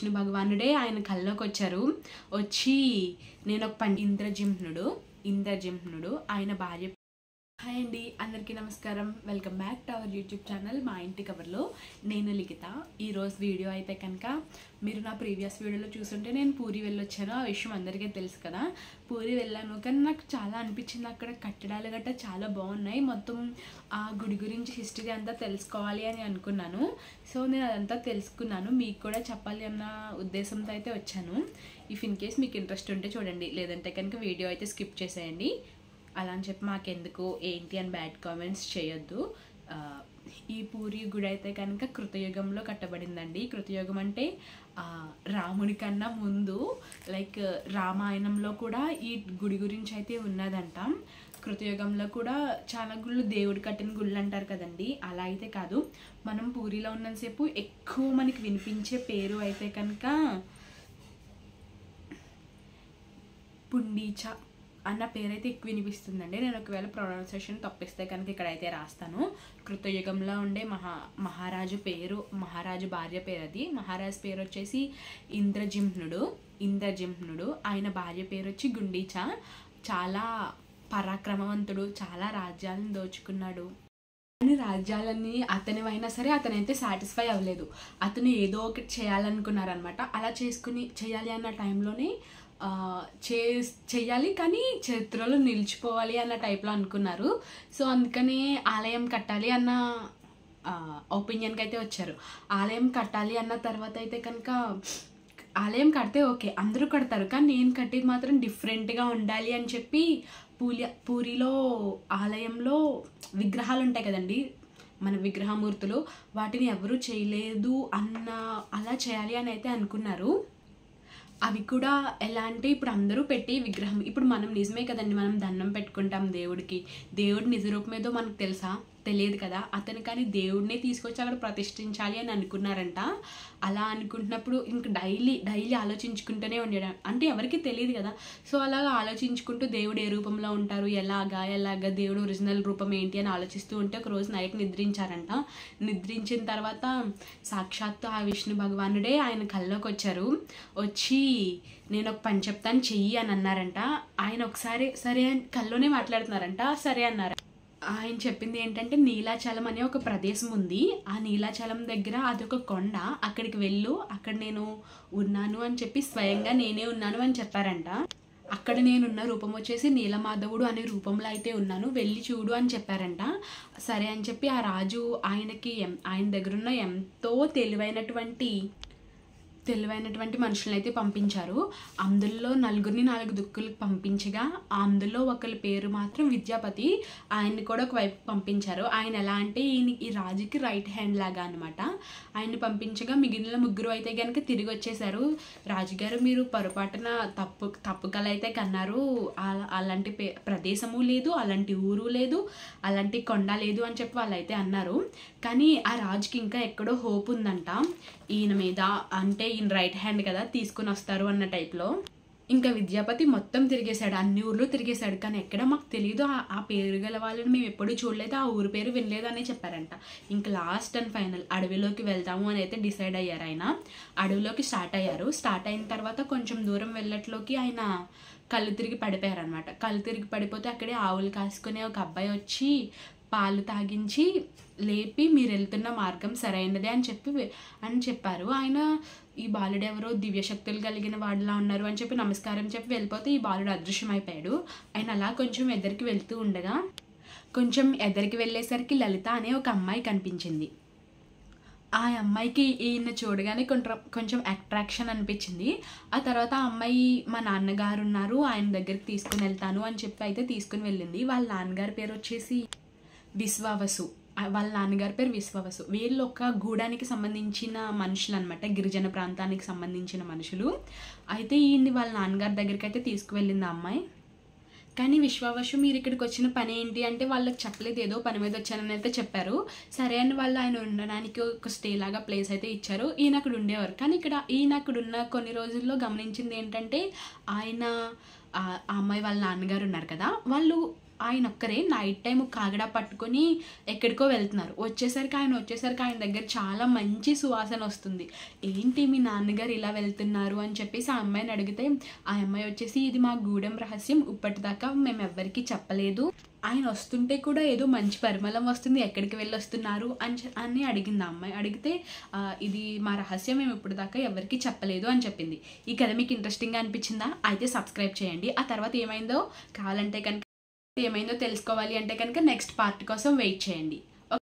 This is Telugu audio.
విష్ణు భగవానుడే ఆయన కల్లోకి వచ్చారు. వచ్చి నేను ఒక ఇంద్రజిమ్నుడు ఆయన భార్య. హాయ్ అండి, అందరికీ నమస్కారం. Welcome back to our YouTube channel మా ఇంటి కవర్లో. నేను లిఖిత. ఈరోజు వీడియో అయితే కనుక మీరు నా ప్రీవియస్ వీడియోలో చూస్తుంటే నేను పూరి వెళ్ళొచ్చాను. ఆ విషయం అందరికీ తెలుసు కదా. పూరి వెళ్ళాను, కానీ నాకు చాలా అనిపించింది అక్కడ కట్టడాలు గట్రా చాలా బాగున్నాయి. మొత్తం ఆ గుడి గురించి హిస్టరీ అంతా తెలుసుకోవాలి అని అనుకున్నాను. సో నేను అదంతా తెలుసుకున్నాను, మీకు కూడా చెప్పాలి అన్న ఉద్దేశంతో అయితే వచ్చాను. ఇఫ్ ఇన్ కేస్ మీకు ఇంట్రెస్ట్ ఉంటే చూడండి, లేదంటే కనుక వీడియో అయితే స్కిప్ చేసేయండి. అలా అని చెప్పి మాకెందుకు ఏంటి అని బ్యాడ్ కామెంట్స్ చేయొద్దు. ఈ పూరి గుడి అయితే కనుక కృతయుగంలో కట్టబడిందండి. కృతయుగం అంటే రాముడి కన్నా ముందు, లైక్ రామాయణంలో కూడా ఈ గుడి గురించి అయితే ఉన్నదంట. కృతయుగంలో కూడా చాలా గుళ్ళు దేవుడు కట్టిన గుళ్ళు అంటారు కదండి, అలా అయితే కాదు. మనం పూరిలో ఉన్నంతసేపు ఎక్కువ మనకి వినిపించే పేరు అయితే కనుక పుండీచ అన్న పేరైతే ఎక్కువ వినిపిస్తుందండి. నేను ఒకవేళ ప్రొనౌన్సియేషన్ తప్పిస్తే కనుక ఇక్కడైతే రాస్తాను. కృతయుగంలో ఉండే మహారాజు భార్య పేరు అది. మహారాజు పేరు వచ్చేసి ఇంద్రజిమ్నుడు. ఆయన భార్య పేరు వచ్చి గుండీచ. చాలా పరాక్రమవంతుడు, చాలా రాజ్యాలను దోచుకున్నాడు. కానీ రాజ్యాలన్నీ అతనివైనా సరే అతనైతే సాటిస్ఫై అవ్వలేదు. అతను ఏదో ఒకటి చేయాలనుకున్నారనమాట. అలా చేయాలి అన్న టైంలోనే చెయ్యాలి, కానీ చరిత్రలో నిలిచిపోవాలి అన్న టైప్లో అనుకున్నారు. సో అందుకనే ఆలయం కట్టాలి అన్న ఒపీనియన్కి అయితే వచ్చారు. ఆలయం కట్టాలి అన్న తర్వాత అయితే కనుక ఆలయం కడితే ఓకే, అందరూ కడతారు, కానీ నేను కట్టేది మాత్రం డిఫరెంట్గా ఉండాలి అని చెప్పి పూరిలో ఆలయంలో విగ్రహాలు ఉంటాయి కదండి, మన విగ్రహమూర్తులు, వాటిని ఎవరూ చేయలేదు అలా చేయాలి అని అయితే అనుకున్నారు. అవి కూడా ఎలా అంటే, ఇప్పుడు అందరూ పెట్టి విగ్రహం, ఇప్పుడు మనం నిజమే కదండి, మనం దండం పెట్టుకుంటాం దేవుడికి. దేవుడి నిజ రూపం ఏదో మనకు తెలియదు కదా. అతను కానీ దేవుడినే తీసుకొచ్చి అక్కడ ప్రతిష్ఠించాలి అని అనుకున్నారంట. అలా అనుకుంటున్నప్పుడు ఇంక డైలీ ఆలోచించుకుంటూనే ఉండడం, అంటే ఎవరికి తెలియదు కదా. సో అలాగా ఆలోచించుకుంటూ దేవుడు ఏ రూపంలో ఉంటారు, ఎలాగా దేవుడు ఒరిజినల్ రూపం ఏంటి అని ఆలోచిస్తూ ఉంటే ఒక రోజు నైట్ నిద్రించారంట. నిద్రించిన తర్వాత సాక్షాత్తు ఆ విష్ణు భగవానుడే ఆయన కల్లోకి వచ్చారు. వచ్చి నేను ఒక పని చెప్తాను చెయ్యి అని అన్నారంట. ఆయన ఒకసారి సరే అని కల్లోనే మాట్లాడుతున్నారంట. సరే అన్నారు. ఆయన చెప్పింది ఏంటంటే, నీలాచలం అనే ఒక ప్రదేశం ఉంది. ఆ నీలాచలం దగ్గర అదొక కొండ, అక్కడికి వెళ్ళు, అక్కడ నేను ఉన్నాను అని చెప్పి స్వయంగా నేనే ఉన్నాను అని చెప్పారంట. అక్కడ నేనున్న రూపం వచ్చేసి నీలమాధవుడు అనే రూపంలో అయితే ఉన్నాను, వెళ్ళి చూడు అని చెప్పారంట. సరే అని చెప్పి ఆ రాజు ఆయన దగ్గరున్న ఎంతో తెలివైనటువంటి మనుషులను అయితే పంపించారు. అందులో 4 దిక్కులకు పంపించగా అందులో ఒకరి పేరు మాత్రం విద్యాపతి. ఆయన్ని కూడా ఒకవైపు పంపించారు. ఆయన ఎలా అంటే ఈ రాజుకి రైట్ హ్యాండ్ లాగా అనమాట. ఆయన్ని పంపించగా మిగిలిన 3 అయితే కనుక తిరిగి వచ్చేసారు. రాజుగారు, మీరు పొరపాటున తప్పు కల అయితే కన్నారు, అలాంటి ప్రదేశము లేదు, అలాంటి ఊరు లేదు, అలాంటి కొండ లేదు అని చెప్పి వాళ్ళైతే అన్నారు. కానీ ఆ రాజుకి ఇంకా ఎక్కడో హోప్ ఉందంట ఈయన మీద, అంటే ఈయన రైట్ హ్యాండ్ కదా, తీసుకుని వస్తారు అన్న టైప్లో. ఇంకా విద్యాపతి మొత్తం తిరిగేశాడు, అన్ని ఊర్లు తిరిగేశాడు, కానీ ఎక్కడ మాకు తెలియదు, ఆ పేరు గల వాళ్ళని మేము ఎప్పుడూ చూడలేదు, ఆ ఊరి పేరు వినలేదు అని చెప్పారంట. ఇంకా లాస్ట్ అండ్ ఫైనల్ అడవిలోకి వెళ్దాము అని అయితే డిసైడ్ అయ్యారు. ఆయన అడవిలోకి స్టార్ట్ అయ్యారు. స్టార్ట్ అయిన తర్వాత కొంచెం దూరం వెళ్ళట్లోకి ఆయన కళ్ళు తిరిగి పడిపోయారనమాట. కళ్ళు తిరిగి పడిపోతే అక్కడే ఆవులు కాసుకునే ఒక అబ్బాయి వచ్చి పాలు తాగించి లేపి, మీరు వెళ్తున్న మార్గం సరైనదే అని చెప్పారు. ఆయన ఈ బాలుడు ఎవరో దివ్యశక్తులు కలిగిన వాడిలా ఉన్నారు అని చెప్పి నమస్కారం చెప్పి వెళ్ళిపోతే ఈ బాలుడు అదృశ్యమైపోయాడు. ఆయన అలా కొంచెం ఎదరికి వెళ్తూ ఉండగా, కొంచెం ఎదరికి వెళ్ళేసరికి లలిత అనే ఒక అమ్మాయి కనిపించింది. ఆ అమ్మాయికి ఈయన చూడగానే కొంచెం అట్రాక్షన్ అనిపించింది. ఆ తర్వాత ఆ అమ్మాయి, మా నాన్నగారు ఉన్నారు, ఆయన దగ్గరికి తీసుకుని వెళ్తాను అని చెప్పి అయితే తీసుకుని వెళ్ళింది. వాళ్ళ నాన్నగారి పేరు వచ్చేసి విశ్వావసు. వీళ్ళు ఒక గూడానికి సంబంధించిన మనుషులు అనమాట, గిరిజన ప్రాంతానికి సంబంధించిన మనుషులు. అయితే ఈయన్ని వాళ్ళ నాన్నగారి దగ్గరికి అయితే తీసుకువెళ్ళింది ఆ అమ్మాయి. కానీ విశ్వావసు, మీరు ఇక్కడికి వచ్చిన పని ఏంటి అంటే వాళ్ళకి చెప్పలేదు, ఏదో పని మీద వచ్చానని అయితే చెప్పారు. సరే అని వాళ్ళు ఆయన ఉండడానికి ఒక స్టే లాగా ప్లేస్ అయితే ఇచ్చారు. ఈయన అక్కడ ఉండేవారు. కానీ ఈయన అక్కడ ఉన్న కొన్ని రోజుల్లో గమనించింది ఏంటంటే, ఆ అమ్మాయి వాళ్ళ నాన్నగారు ఉన్నారు కదా, వాళ్ళు ఆయన ఒక్కరే నైట్ టైం కాగడా పట్టుకొని ఎక్కడికో వెళ్తున్నారు. వచ్చేసరికి ఆయన దగ్గర చాలా మంచి సువాసన వస్తుంది. ఏంటి మీ నాన్నగారు ఇలా వెళ్తున్నారు అని చెప్పేసి ఆ అమ్మాయిని అడిగితే ఆ అమ్మాయి వచ్చేసి ఇది మా గూడెం రహస్యం, ఇప్పటిదాకా మేము ఎవ్వరికీ చెప్పలేదు. ఆయన వస్తుంటే కూడా ఏదో మంచి పరిమళం వస్తుంది, ఎక్కడికి వెళ్ళి వస్తున్నారు అని అడిగింది ఆ అమ్మాయి. అడిగితే ఇది మా రహస్యం, మేము ఇప్పుడు దాకా ఎవరికి చెప్పలేదు అని చెప్పింది. ఈ కథ మీకు ఇంట్రెస్టింగ్గా అనిపించిందా? అయితే సబ్స్క్రైబ్ చేయండి. ఆ తర్వాత ఏమైందో తెలుసుకోవాలి అంటే కనుక నెక్స్ట్ పార్ట్ కోసం వెయిట్ చేయండి.